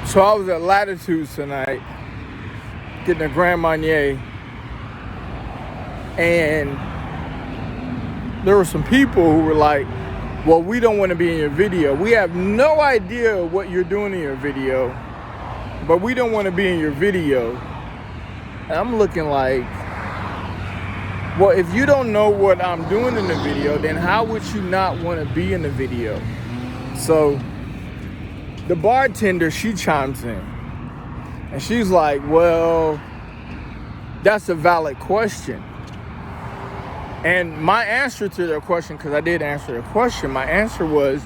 So I was at Latitudes tonight, getting a Grand Marnier, and there were some people who were like, well, we don't want to be in your video. We have no idea what you're doing in your video, but we don't want to be in your video. And I'm looking like, well, if you don't know what I'm doing in the video, then how would you not want to be in the video? So the bartender, she chimes in and she's like, well, that's a valid question. And my answer to their question, because I did answer their question, my answer was,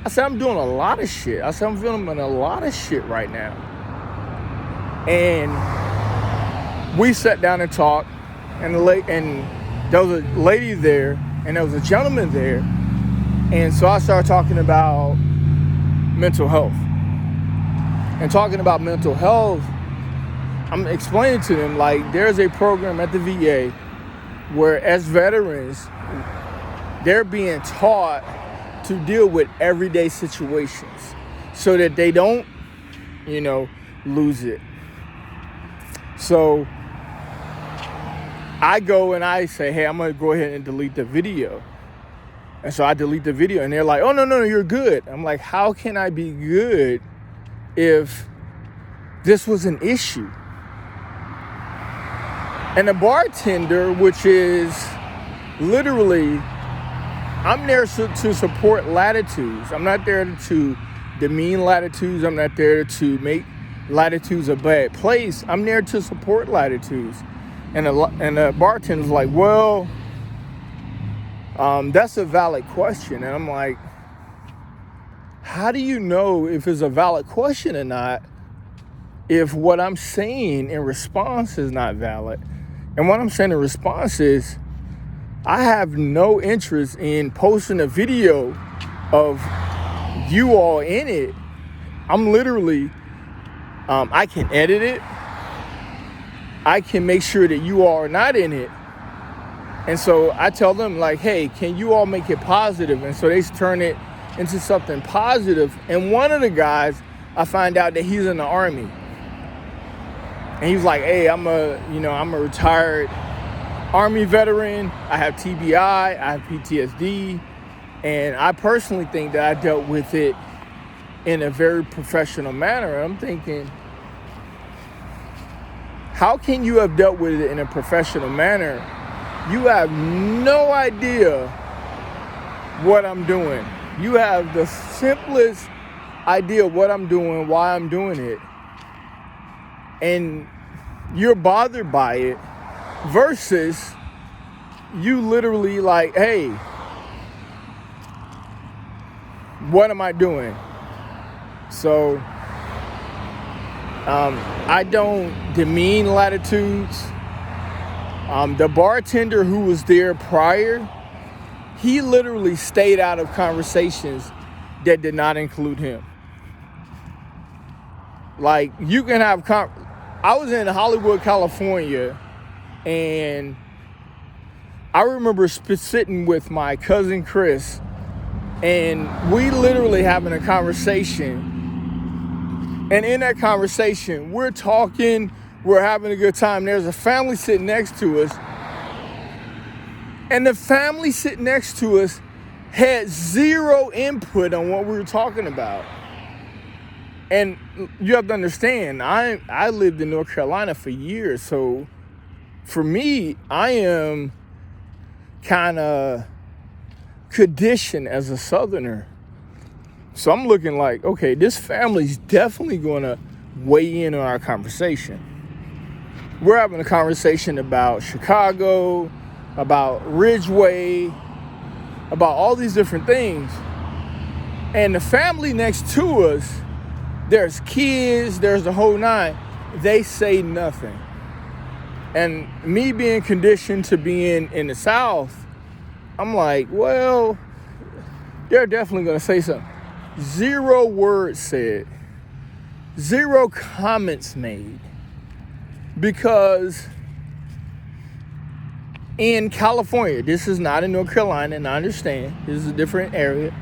I said, I'm doing a lot of shit. I said, I'm filming a lot of shit right now. And we sat down and talked, and there was a lady there, and there was a gentleman there. And so I started talking about mental health. And talking about mental health, I'm explaining to them, like, there's a program at the VA where, as veterans, they're being taught to deal with everyday situations so that they don't, lose it. So I go and I say, hey, I'm going to go ahead and delete the video. And so I delete the video, and they're like, oh, no, you're good. I'm like, how can I be good if this was an issue? And the bartender, which is literally, I'm there to support Latitudes. I'm not there to demean Latitudes. I'm not there to make Latitudes a bad place. I'm there to support Latitudes. And the bartender's like, well, that's a valid question. And I'm like, how do you know if it's a valid question or not if what I'm saying in response is not valid? And what I'm saying in response is, I have no interest in posting a video of you all in it. I'm literally, I can edit it. I can make sure that you all are not in it. And so I tell them, like, hey, can you all make it positive? And so they turn it into something positive. And one of the guys, I find out that he's in the Army. And he's like, hey, I'm a retired Army veteran. I have TBI, I have PTSD. And I personally think that I dealt with it in a very professional manner. I'm thinking, how can you have dealt with it in a professional manner? You have no idea what I'm doing. You have the simplest idea of what I'm doing, why I'm doing it. And you're bothered by it versus you literally like, hey, what am I doing? So I don't demean Latitudes. The bartender who was there prior, he literally stayed out of conversations that did not include him. Like, you can have I was in Hollywood, California, and I remember sitting with my cousin Chris, and we literally having a conversation. And in that conversation, we're talking, we're having a good time. There's a family sitting next to us. And the family sitting next to us had zero input on what we were talking about. And you have to understand, I lived in North Carolina for years. So for me, I am kind of conditioned as a Southerner. So I'm looking like, okay, this family's definitely going to weigh in on our conversation. We're having a conversation about Chicago, about Ridgeway, about all these different things. And the family next to us, there's kids, there's the whole nine. They say nothing. And me being conditioned to being in the South, I'm like, well, they're definitely going to say something. 0 words said. 0 comments made. Because in California, this is not in North Carolina, and I understand, this is a different area.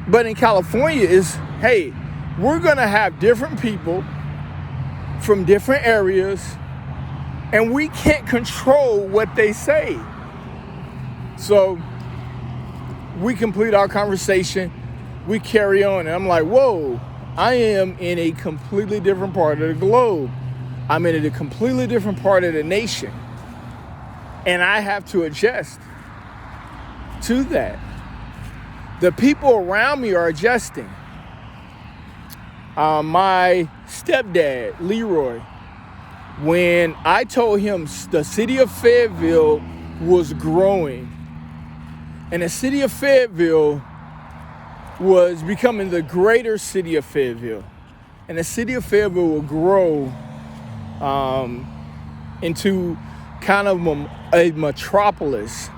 But in California, hey, we're going to have different people from different areas, and we can't control what they say. So we complete our conversation, we carry on, and I'm like, whoa, I am in a completely different part of the globe. I'm in a completely different part of the nation. And I have to adjust to that. The people around me are adjusting. My stepdad, Leroy, when I told him the city of Fayetteville was growing, and the city of Fayetteville was becoming the greater city of Fayetteville, and the city of Fayetteville will grow into kind of a metropolis.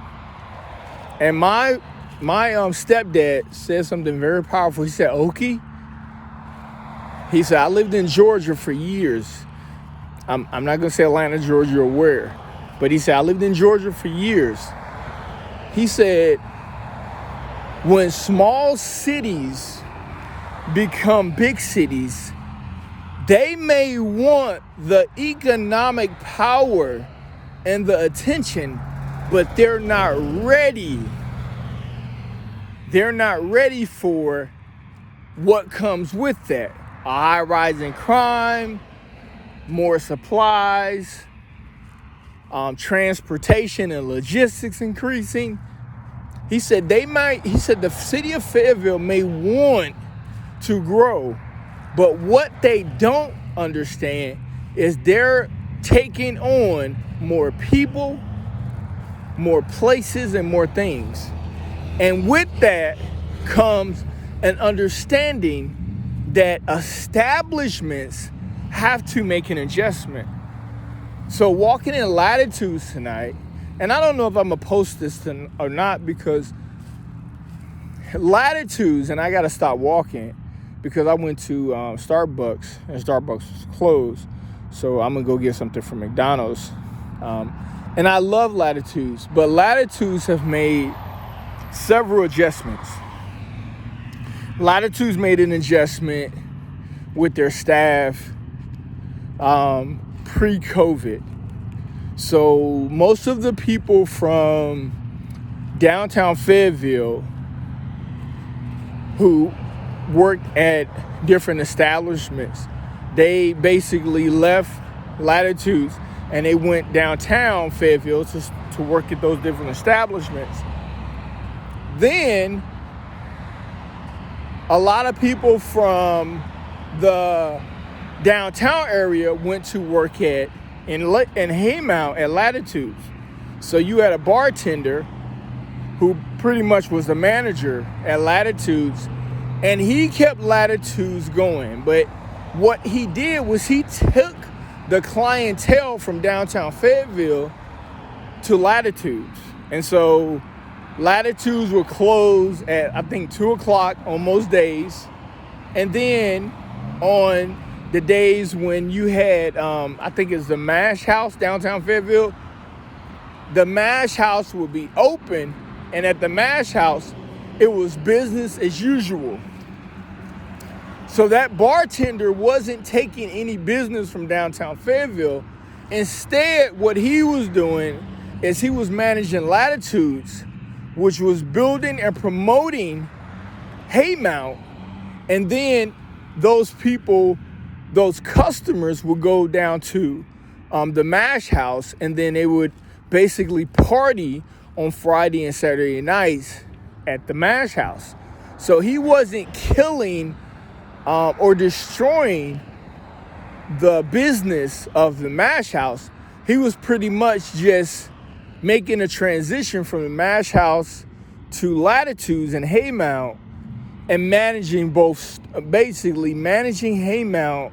And my stepdad said something very powerful. He said, Okie, he said, I lived in Georgia for years. I'm not going to say Atlanta, Georgia, or where, but he said, I lived in Georgia for years. He said, when small cities become big cities, they may want the economic power and the attention, but they're not ready. They're not ready for what comes with that. A high rise in crime, more supplies, transportation and logistics increasing. He said the city of Fayetteville may want to grow, but what they don't understand is they're taking on more people, more places, and more things. And with that comes an understanding that establishments have to make an adjustment. So walking in Latitudes tonight, and I don't know if I'm going to post this or not, because Latitudes, and I got to stop walking because I went to Starbucks, and Starbucks was closed. So I'm going to go get something from McDonald's. And I love Latitudes, but Latitudes have made several adjustments. Latitudes made an adjustment with their staff pre-COVID. So most of the people from downtown Fayetteville who worked at different establishments, they basically left Latitudes and they went downtown Fayetteville to work at those different establishments. Then a lot of people from the downtown area went to work in Haymount at Latitudes. So you had a bartender who pretty much was the manager at Latitudes, and he kept Latitudes going. But what he did was he took the clientele from downtown Fayetteville to Latitudes. And so Latitudes were closed at, I think, 2 o'clock on most days. And then on the days when you had, I think it's the Mash House, downtown Fayetteville, the Mash House would be open. And at the Mash House, it was business as usual. So that bartender wasn't taking any business from downtown Fayetteville. Instead, what he was doing is he was managing Latitudes, which was building and promoting Haymount. And then those people, those customers would go down to the Mash House, and then they would basically party on Friday and Saturday nights at the Mash House. So he wasn't killing or destroying the business of the Mash House. He was pretty much just making a transition from the Mash House to Latitudes and Haymount, and managing both, basically managing Haymount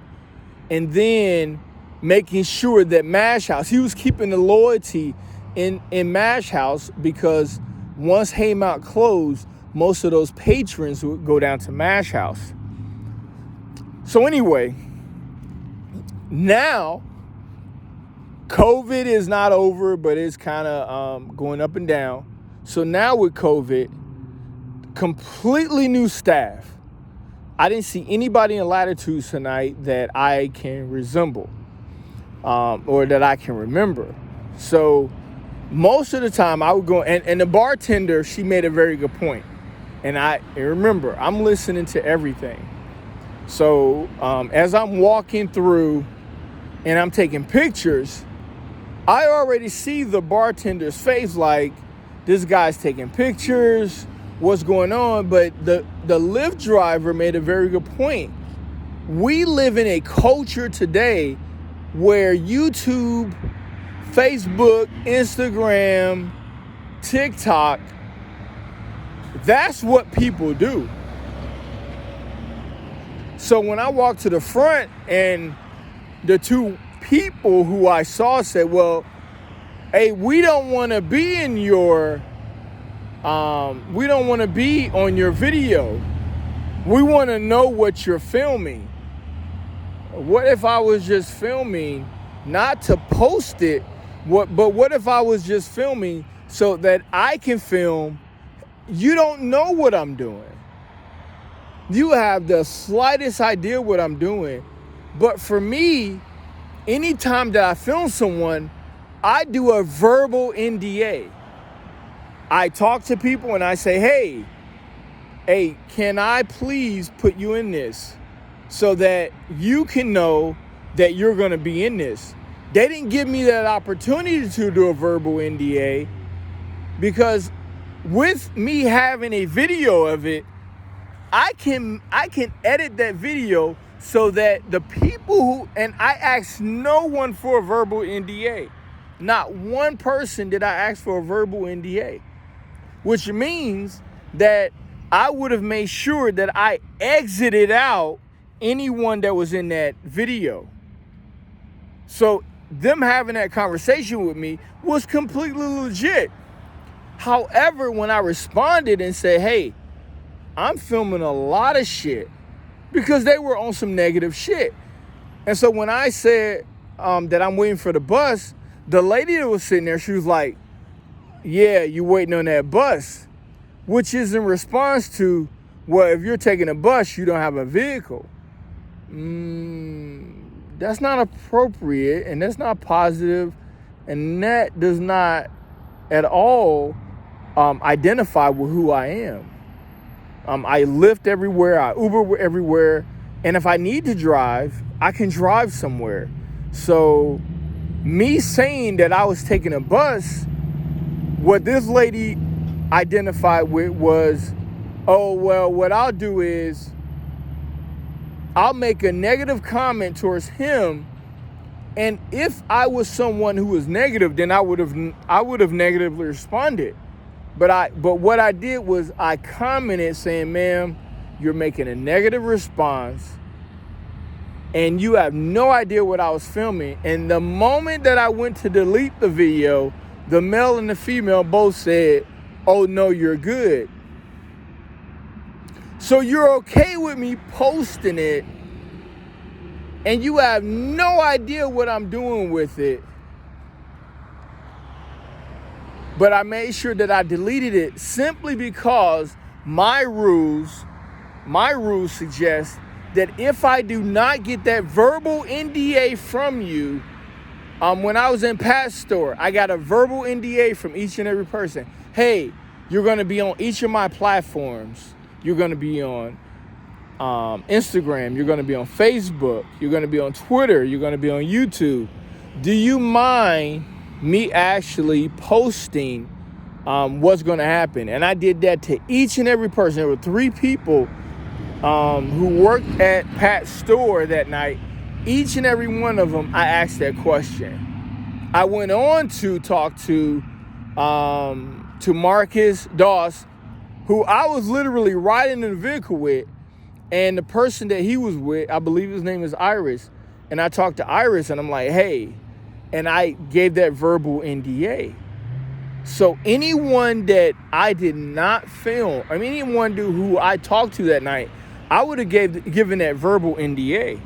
and then making sure that Mash House, he was keeping the loyalty in Mash House, because once Haymount closed, most of those patrons would go down to Mash House. So anyway, now COVID is not over, but it's kind of going up and down. So now with COVID, completely new staff. I didn't see anybody in Latitudes tonight that I can resemble, or that I can remember. So most of the time I would go, and the bartender, she made a very good point. And remember, I'm listening to everything. So as I'm walking through and I'm taking pictures, I already see the bartender's face, like, this guy's taking pictures, what's going on? But the Lyft driver made a very good point. We live in a culture today where YouTube, Facebook, Instagram, TikTok, that's what people do. So when I walked to the front and the two people who I saw said, well, hey, we don't want to be in your, we don't want to be on your video. We want to know what you're filming. What if I was just filming, not to post it, but what if I was just filming so that I can film? You don't know what I'm doing. You have the slightest idea what I'm doing. But for me, anytime that I film someone, I do a verbal NDA. I talk to people and I say, hey, can I please put you in this so that you can know that you're going to be in this? They didn't give me that opportunity to do a verbal NDA, because with me having a video of it, I can edit that video so that the people who, and I asked no one for a verbal NDA. Not one person did I ask for a verbal NDA, which means that I would have made sure that I exited out anyone that was in that video. So them having that conversation with me was completely legit. However, when I responded and said, hey, I'm filming a lot of shit, because they were on some negative shit. And so when I said that I'm waiting for the bus, the lady that was sitting there, she was like, yeah, you waiting on that bus, which is in response to, well, if you're taking a bus, you don't have a vehicle. That's not appropriate, and that's not positive, and that does not at all identify with who I am. I Lyft everywhere, I Uber everywhere, and if I need to drive, I can drive somewhere. So me saying that I was taking a bus, what this lady identified with was, oh, well, what I'll do is I'll make a negative comment towards him, and if I was someone who was negative, then I would have negatively responded. But what I did was I commented saying, ma'am, you're making a negative response and you have no idea what I was filming. And the moment that I went to delete the video, the male and the female both said, oh no, you're good. So you're okay with me posting it and you have no idea what I'm doing with it. But I made sure that I deleted it simply because my rules suggest that if I do not get that verbal NDA from you, when I was in Pat's store, I got a verbal NDA from each and every person. Hey, you're going to be on each of my platforms. You're going to be on Instagram. You're going to be on Facebook. You're going to be on Twitter. You're going to be on YouTube. Do you mind me actually posting what's going to happen? And I did that to each and every person. There were 3 people who worked at Pat's store that night. Each and every one of them, I asked that question. I went on to talk to Marcus Doss, who I was literally riding in the vehicle with, and the person that he was with, I believe his name is Iris, and I talked to Iris, and I'm like, hey, and I gave that verbal NDA. So anyone that I did not film, I mean, anyone who I talked to that night, I would have given that verbal NDA.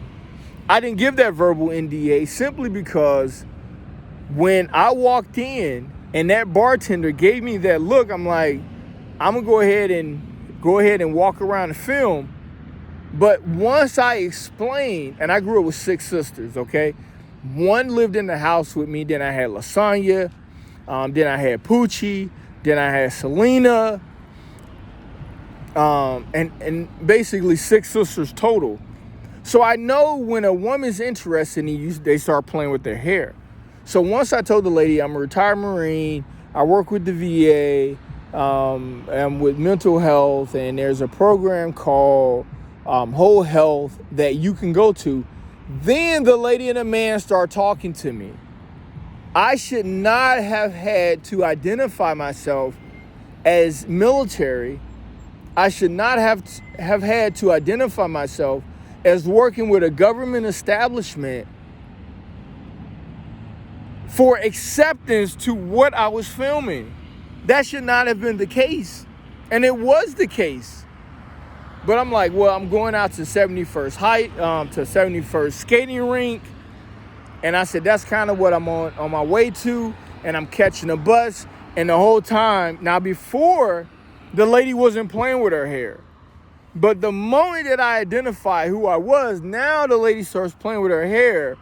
I didn't give that verbal NDA simply because when I walked in and that bartender gave me that look, I'm like, I'm gonna go ahead and walk around and film. But once I explained, and I grew up with 6 sisters, okay? One lived in the house with me. Then I had Lasagna. Then I had Poochie. Then I had Selena. And basically 6 sisters total. So I know when a woman's interested in you, they start playing with their hair. So once I told the lady I'm a retired Marine, I work with the VA, I'm with mental health, and there's a program called Whole Health that you can go to, then the lady and the man start talking to me. I should not have had to identify myself as military. I should not have had to identify myself as working with a government establishment for acceptance to what I was filming. That should not have been the case. And it was the case. But I'm like, well, I'm going out to 71st Height, to 71st skating rink. And I said, that's kind of what I'm on my way to. And I'm catching a bus. And the whole time, now before, the lady wasn't playing with her hair. But the moment that I identified who I was, now the lady starts playing with her hair.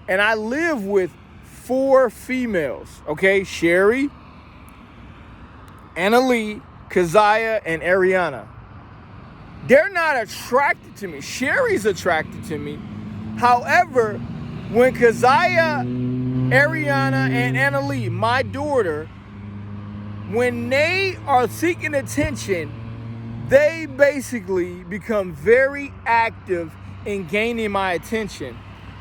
And I live with 4 females, okay? Sherry, Annalie, Keziah, and Ariana. They're not attracted to me. Sherry's attracted to me. However, when Keziah, Ariana, and Annalie, my daughter, when they are seeking attention, they basically become very active in gaining my attention.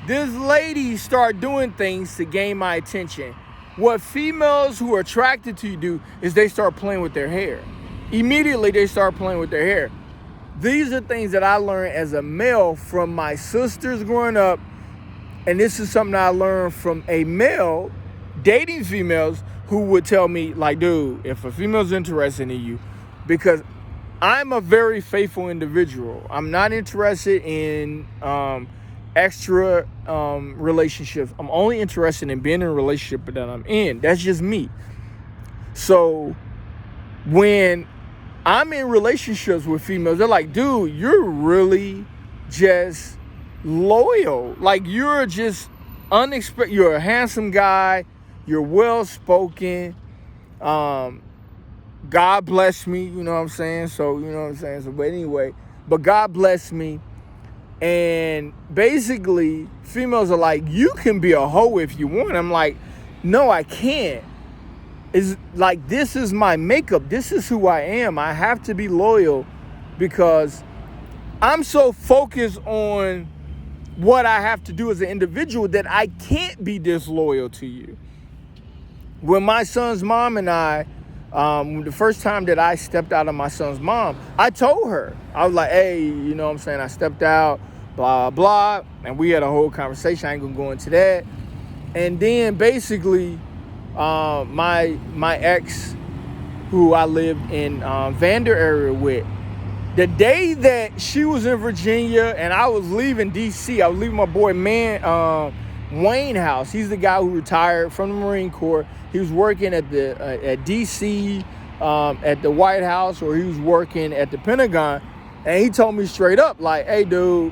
These ladies start doing things to gain my attention. What females who are attracted to you do is they start playing with their hair. Immediately, they start playing with their hair. These are things that I learned as a male from my sisters growing up. And this is something I learned from a male dating females who would tell me, like, dude, if a female's interested in you, because I'm a very faithful individual. I'm not interested in extra relationships. I'm only interested in being in a relationship that I'm in. That's just me. So when I'm in relationships with females, they're like, dude, you're really just loyal. Like, you're just unexpected. You're a handsome guy. You're well-spoken. God bless me, you know what I'm saying? So, you know what I'm saying? So, but anyway, but God bless me. And basically, females are like, you can be a hoe if you want. I'm like, no, I can't. It's like, this is my makeup. This is who I am. I have to be loyal because I'm so focused on what I have to do as an individual that I can't be disloyal to you. When my son's mom and I, the first time that I stepped out of my son's mom, I told her, I was like, hey, you know what I'm saying? I stepped out, blah, blah. And we had a whole conversation. I ain't gonna go into that. And then basically, my ex, who I lived in Vander area with, the day that she was in Virginia and I was leaving DC, I was leaving my boy Wayne house. He's the guy who retired from the Marine Corps. He was working at DC, at the White House, or he was working at the Pentagon. And he told me straight up, like, hey, dude,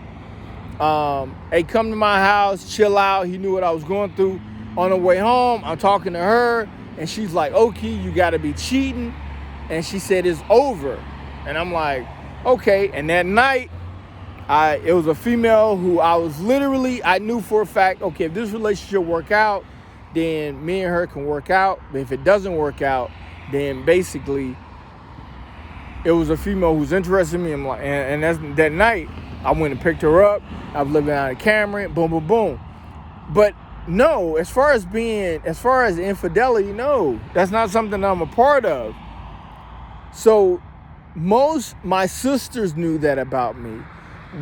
hey, come to my house, chill out. He knew what I was going through. On the way home, I'm talking to her, and she's like, okay, you got to be cheating. And she said, it's over. And I'm like, okay. And that night, it was a female who I knew for a fact, okay, if this relationship work out, then me and her can work out. But if it doesn't work out, then basically it was a female who's interested in me. I'm like, and that night I went and picked her up. I was living out of Cameron, boom, boom, boom. But no, as far as infidelity, no, that's not something I'm a part of. So my sisters knew that about me.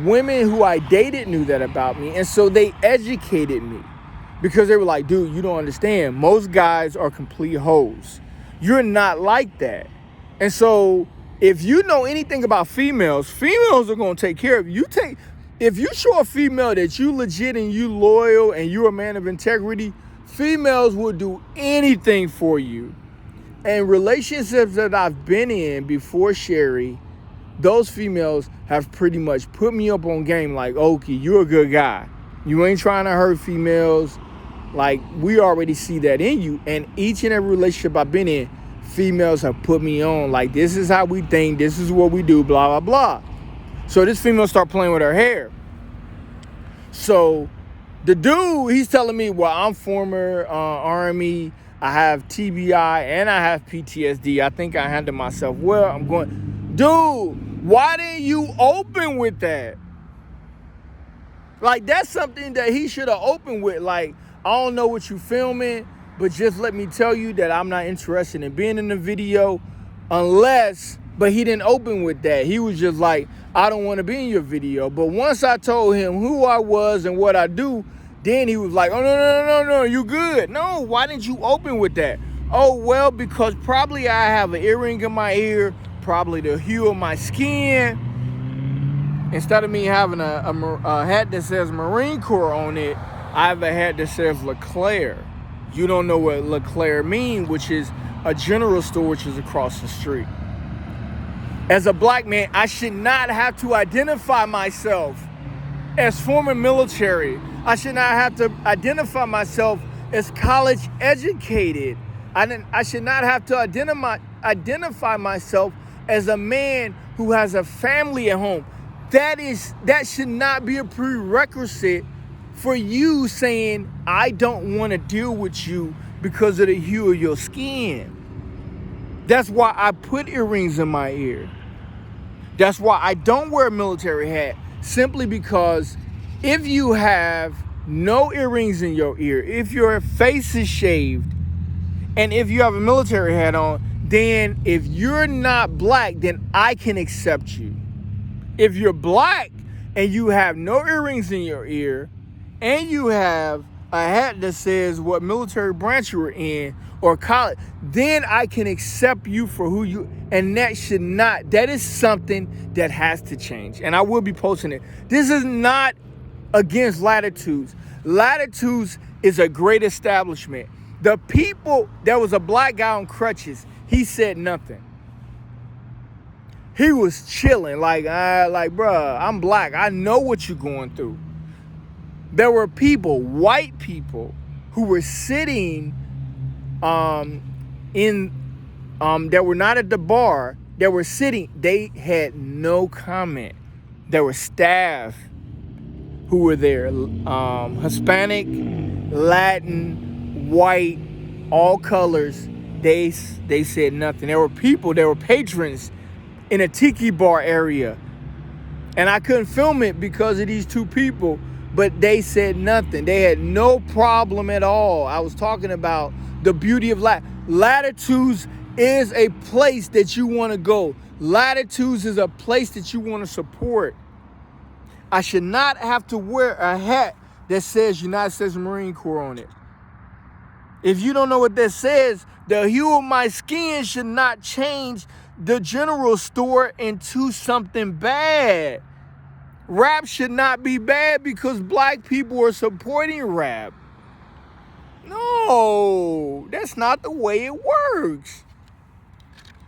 Women who I dated knew that about me. And so they educated me because they were like, dude, you don't understand. Most guys are complete hoes. You're not like that. And so if you know anything about females are going to take care of you. If you show a female that you legit and you loyal and you're a man of integrity, females will do anything for you. And relationships that I've been in before Sherry, those females have pretty much put me up on game like, okay, you're a good guy. You ain't trying to hurt females. Like, we already see that in you. And each and every relationship I've been in, females have put me on. Like, this is how we think. This is what we do, blah, blah, blah. So this female start playing with her hair. So the dude, he's telling me, well, I'm former Army. I have TBI and I have PTSD. I think I handle myself well. I'm going, dude, why didn't you open with that? Like, that's something that he should have opened with. Like, I don't know what you filming, but just let me tell you that I'm not interested in being in the video unless, but he didn't open with that. He was just like, I don't want to be in your video. But once I told him who I was and what I do, then he was like, oh, no, you good. No, why didn't you open with that? Oh, well, because probably I have an earring in my ear, probably the hue of my skin. Instead of me having a hat that says Marine Corps on it, I have a hat that says LeClaire. You don't know what LeClaire means, which is a general store which is across the street. As a black man, I should not have to identify myself as former military. I should not have to identify myself as college educated. I should not have to identify myself as a man who has a family at home. That should not be a prerequisite for you saying, I don't want to deal with you because of the hue of your skin. That's why I put earrings in my ear. That's why I don't wear a military hat, simply because if you have no earrings in your ear, if your face is shaved, and if you have a military hat on, then if you're not black, then I can accept you. If you're black and you have no earrings in your ear and you have a hat that says what military branch you were in or college, then I can accept you for who you, and that is something that has to change. And I will be posting it. This is not against Latitudes. Latitudes is a great establishment. The people, there was a black guy on crutches. He said nothing. He was chilling, like, bruh, I'm black. I know what you're going through. There were people, white people, who were sitting that were not at the bar, that were sitting. They had no comment. There were staff who were there, Hispanic, Latin, white, all colors. They said nothing. There were people, there were patrons in a tiki bar area, and I couldn't film it because of these two people, but they said nothing. They had no problem at all. I was talking about the beauty of Latitudes is a place that you want to go. Latitudes is a place that you want to support. I should not have to wear a hat that says United States Marine Corps on it. If you don't know what that says, the hue of my skin should not change the general store into something bad. Rap should not be bad because black people are supporting rap. No, that's not the way it works.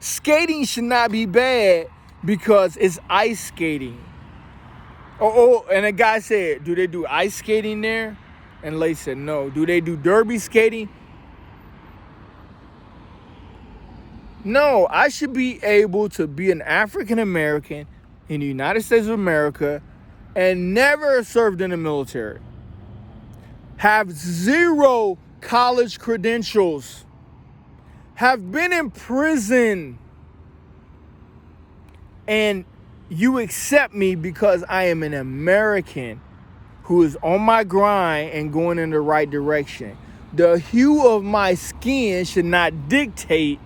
Skating should not be bad because it's ice skating. Oh, and a guy said, do they do ice skating there? And Lay said, no. Do they do derby skating? No, I should be able to be an African American in the United States of America and never served in the military. Have 0 college credentials. Have been in prison. And you accept me because I am an American who is on my grind and going in the right direction. The hue of my skin should not dictate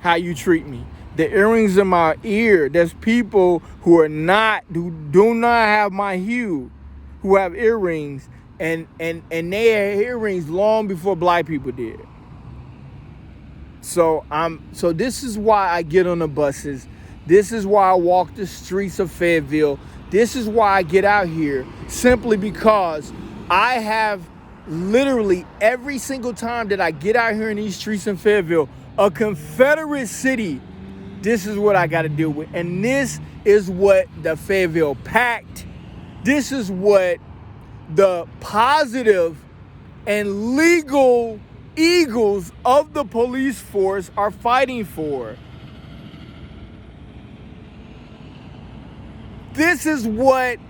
how you treat me. The earrings in my ear, there's people who do not have my hue, who have earrings, and they had earrings long before black people did. So this is why I get on the buses. This is why I walk the streets of Fayetteville. This is why I get out here, simply because I have literally every single time that I get out here in these streets in Fayetteville, a Confederate city This is what I got to deal with. And this is what the Fayetteville Pact, this is what the positive and legal eagles of the police force are fighting for. This is what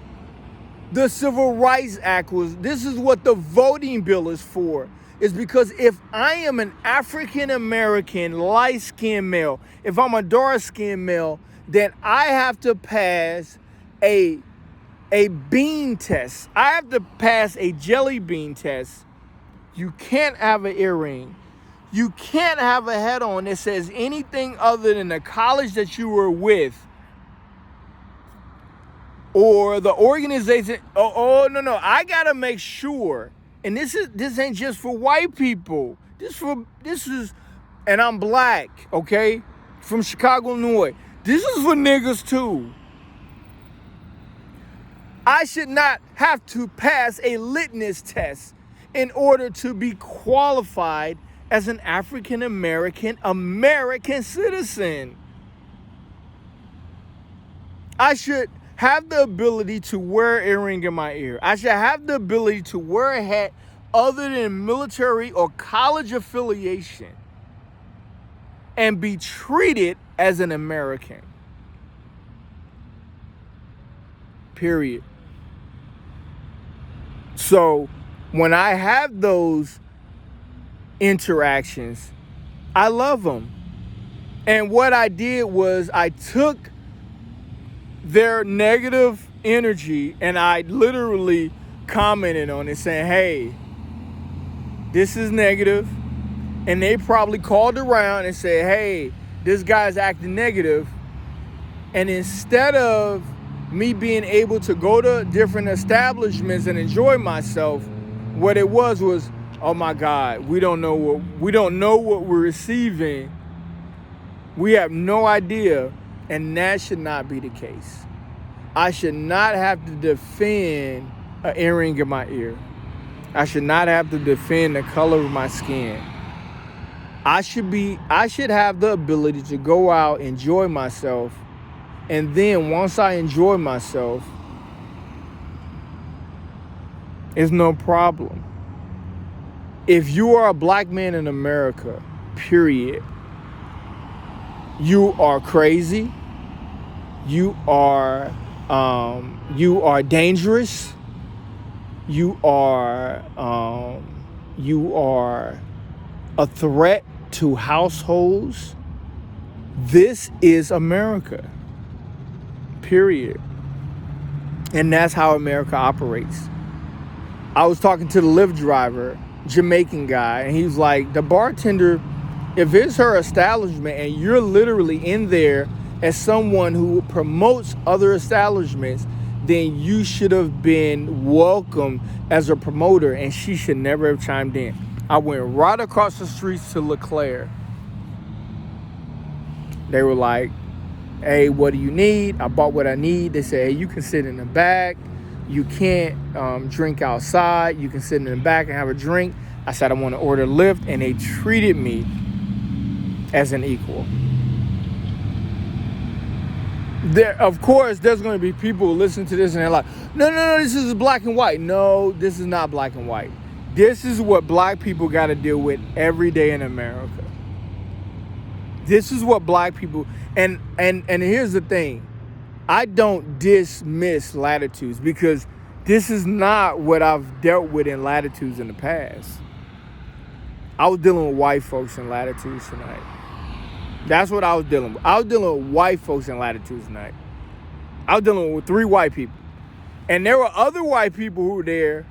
the Civil Rights Act was. This is what the voting bill is for. Is because if I am an African American light-skinned male, if I'm a dark-skinned male, then I have to pass a bean test. I have to pass a jelly bean test. You can't have an earring. You can't have a head on that says anything other than the college that you were with or the organization. No. I gotta make sure. And this ain't just for white people. This is, and I'm black, okay? From Chicago, Illinois. This is for niggas too. I should not have to pass a litmus test in order to be qualified as an African American citizen. I should have the ability to wear an earring in my ear. I should have the ability to wear a hat other than military or college affiliation and be treated as an American. Period. So when I have those interactions, I love them. And what I did was I took their negative energy and I literally commented on it saying, hey, this is negative. And they probably called around and said, hey, this guy's acting negative. And instead of me being able to go to different establishments and enjoy myself, what it was, oh my God, we don't know what we're receiving. We have no idea. And that should not be the case. I should not have to defend an earring in my ear. I should not have to defend the color of my skin. I should have the ability to go out, enjoy myself, and then once I enjoy myself, it's no problem. If you are a black man in America, period, you are crazy. You are dangerous. You are a threat to households. This is America. Period. And that's how America operates. I was talking to the Lyft driver, Jamaican guy, and he was like, the bartender, if it's her establishment and you're literally in there as someone who promotes other establishments, then you should have been welcome as a promoter, and she should never have chimed in. I went right across the streets to LeClaire. They were like, hey, what do you need? I bought what I need. They said, hey, you can sit in the back. You can't drink outside. You can sit in the back and have a drink. I said, I want to order Lyft, and they treated me as an equal. Of course, there's going to be people who listen to this and they're like, no, this is black and white. No, this is not black and white. This is what black people got to deal with every day in America. This is what black people, and here's the thing. I don't dismiss latitudes because this is not what I've dealt with in latitudes in the past. I was dealing with white folks in latitudes tonight. That's what I was dealing with. I was dealing with white folks in latitudes tonight. I was dealing with 3 white people. And there were other white people who were there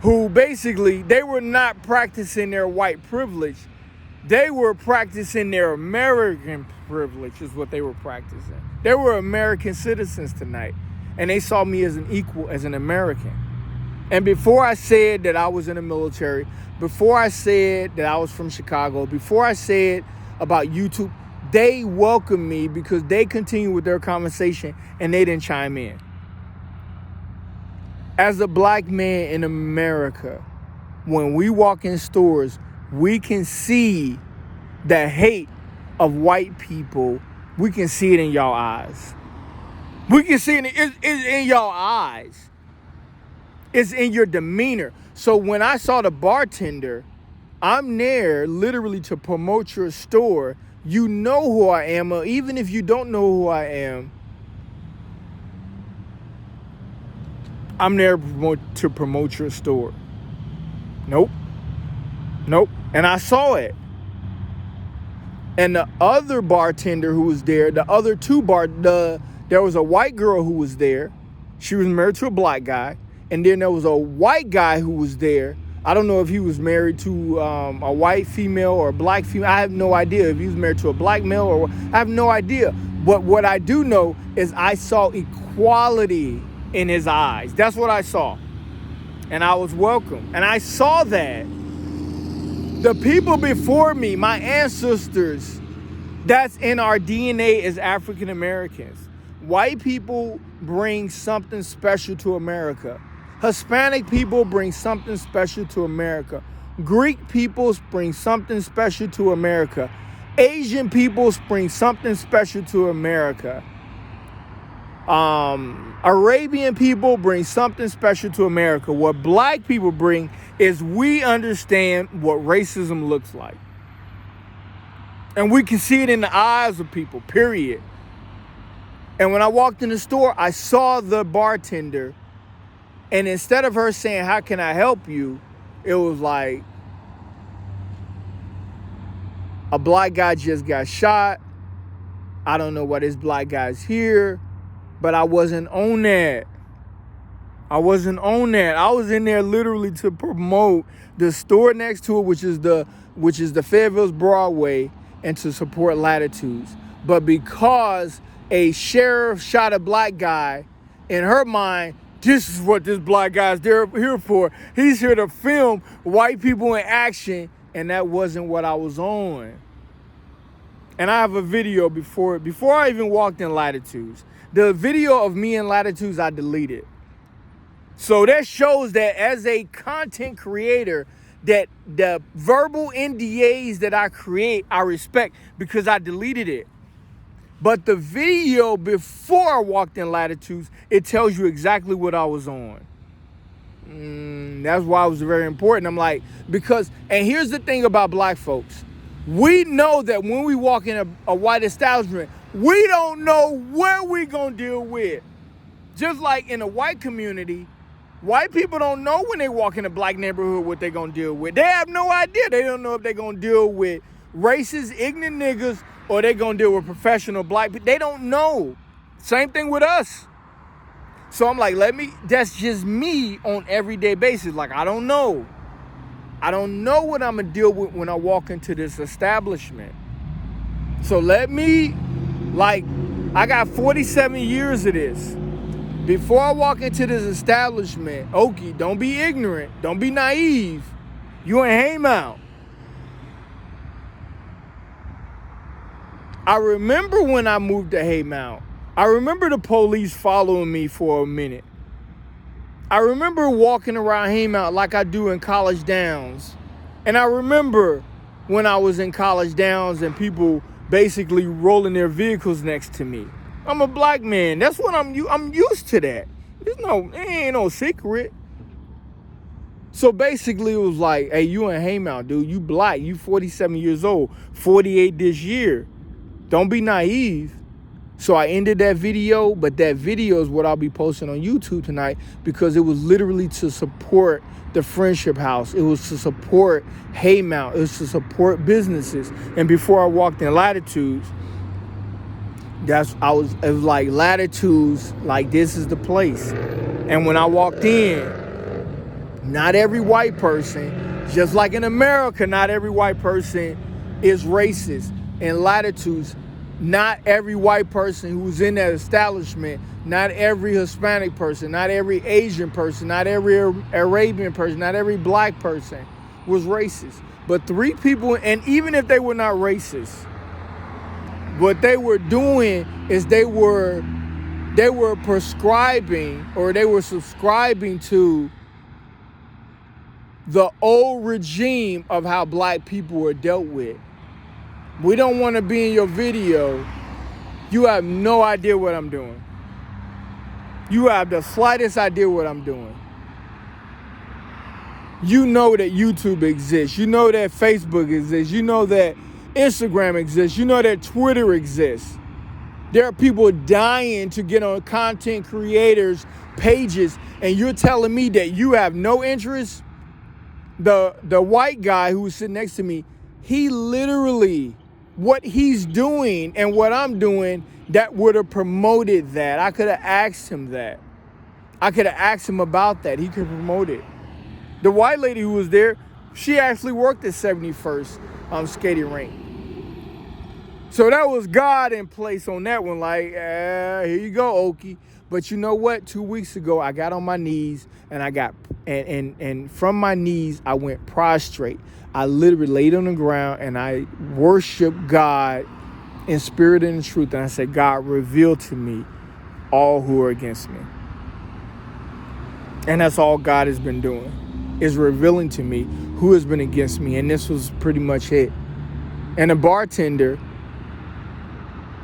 who basically, they were not practicing their white privilege. They were practicing their American privilege is what they were practicing. They were American citizens tonight. And they saw me as an equal, as an American. And before I said that I was in the military, before I said that I was from Chicago, before I said about YouTube, they welcomed me because they continued with their conversation and they didn't chime in. As a black man in America, when we walk in stores, we can see the hate of white people We can see it in y'all eyes. We can see it. It's in y'all eyes. It's in your demeanor. So when I saw the bartender, I'm there literally to promote your store. You know who I am, or even if you don't know who I am, I'm there to promote your store. Nope. And I saw it. And the other bartender who was there, the other two there was a white girl who was there. She was married to a black guy. And then there was a white guy who was there. I don't know if he was married to a white female or a black female. I have no idea if he was married to a black male or I have no idea. But what I do know is I saw equality in his eyes. That's what I saw. And I was welcome. And I saw that. The people before me, my ancestors, that's in our DNA as African Americans. White people bring something special to America. Hispanic people bring something special to America. Greek peoples bring something special to America. Asian peoples bring something special to America. Arabian people bring something special to America. What black people bring is we understand what racism looks like. And we can see it in the eyes of people, period. And when I walked in the store, I saw the bartender. And instead of her saying, "How can I help you?" it was like, a black guy just got shot. I don't know why this black guy's here. But I wasn't on that. I was in there literally to promote the store next to it, which is the Fayetteville's Broadway, and to support Latitudes. But because a sheriff shot a black guy, in her mind, this is what this black guy's here for. He's here to film white people in action, and that wasn't what I was on. And I have a video before I even walked in Latitudes. The video of me in Latitudes, I deleted. So that shows that as a content creator, that the verbal NDAs that I create, I respect because I deleted it. But the video before I walked in Latitudes, it tells you exactly what I was on. That's why it was very important. I'm like, and here's the thing about black folks. We know that when we walk in a white establishment, we don't know what we're going to deal with. Just like in the white community, white people don't know when they walk in a black neighborhood what they're going to deal with. They have no idea. They don't know if they're going to deal with racist, ignorant niggas or they're going to deal with professional black people. They don't know. Same thing with us. So I'm like, that's just me on everyday basis. Like, I don't know. I don't know what I'm going to deal with when I walk into this establishment. So I got 47 years of this. Before I walk into this establishment, Okie, don't be ignorant. Don't be naive. You in Haymount. I remember when I moved to Haymount. I remember the police following me for a minute. I remember walking around Haymount like I do in College Downs. And I remember when I was in College Downs and people basically rolling their vehicles next to me. I'm a black man. That's what I'm used to that. It ain't no secret. So basically it was like, hey, you in Haymount, dude. You black. You 47 years old. 48 this year. Don't be naive. So I ended that video, but that video is what I'll be posting on YouTube tonight because it was literally to support the Friendship House. It was to support Haymount. It was to support businesses. And before I walked in Latitudes, it was like Latitudes, like this is the place. And when I walked in, not every white person, just like in America, not every white person is racist. In Latitudes, not every white person who's in that establishment, not every Hispanic person, not every Asian person, not every Arabian person, not every black person was racist. But 3 people, and even if they were not racist, what they were doing is they were prescribing or they were subscribing to the old regime of how black people were dealt with. We don't want to be in your video You have no idea what I'm doing. You have the slightest idea what I'm doing. You know that YouTube exists. You know that Facebook exists. You know that Instagram exists. You know that Twitter exists. There are people dying to get on content creators' pages, and you're telling me that you have no interest? The white guy who was sitting next to me, he literally, what he's doing and what I'm doing, that would have promoted that. I could have asked him that. I could have asked him about that. He could promote it. The white lady who was there, she actually worked at 71st skating rink. So that was God in place on that one. Like, here you go, Okie. But you know what? 2 weeks ago, I got on my knees and and from my knees, I went prostrate. I literally laid on the ground and I worshiped God in spirit and in truth. And I said, God, reveal to me all who are against me. And that's all God has been doing, is revealing to me who has been against me. And this was pretty much it. And the bartender,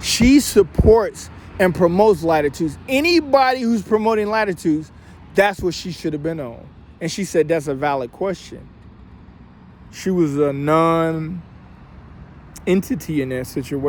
she supports and promotes Latitudes. Anybody who's promoting Latitudes, that's what she should have been on. And she said that's a valid question. She was a non-entity in that situation.